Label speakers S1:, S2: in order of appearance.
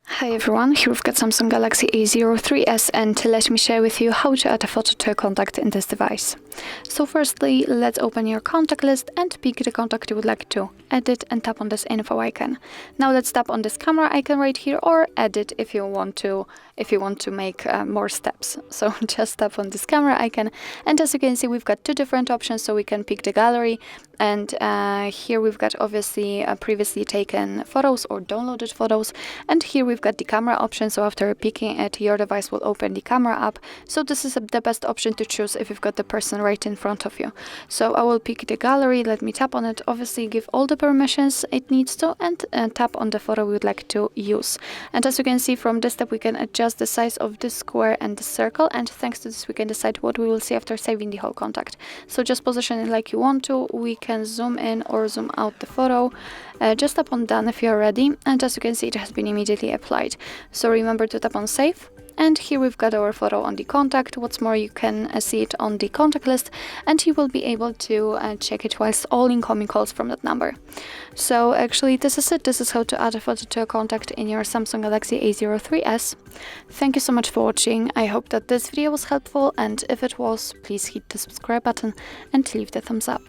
S1: Hi everyone, here we've got Samsung Galaxy A03s, and let me share with you how to add a photo to a contact in this device. So firstly, let's open your contact list and pick the contact you would like to edit and tap on this info icon. Now let's tap on this camera icon right here, or edit if you want to make more steps. So just tap on this camera icon, and as you can see, we've got two different options. So we can pick the gallery, and here we've got obviously previously taken photos or downloaded photos, and here we've got the camera option. So after picking it, your device will open the camera app. So this is the best option to choose if you've got the person right in front of you. So I will pick the gallery. Let me tap on it. Obviously give all the permissions it needs to, and tap on the photo we would like to use. And as you can see, from this step we can adjust the size of this square and the circle, and thanks to this we can decide what we will see after saving the whole contact. So just position it like you want to. We can zoom in or zoom out the photo. Just tap on done if you're ready, and as you can see, it has been immediately applied. So remember to tap on save. And here we've got our photo on the contact. What's more, you can see it on the contact list, and you will be able to check it whilst all incoming calls from that number. So actually this is it. This is how to add a photo to a contact in your Samsung Galaxy A03s. Thank you so much for watching. I hope that this video was helpful, and if it was, please hit the subscribe button and leave the thumbs up.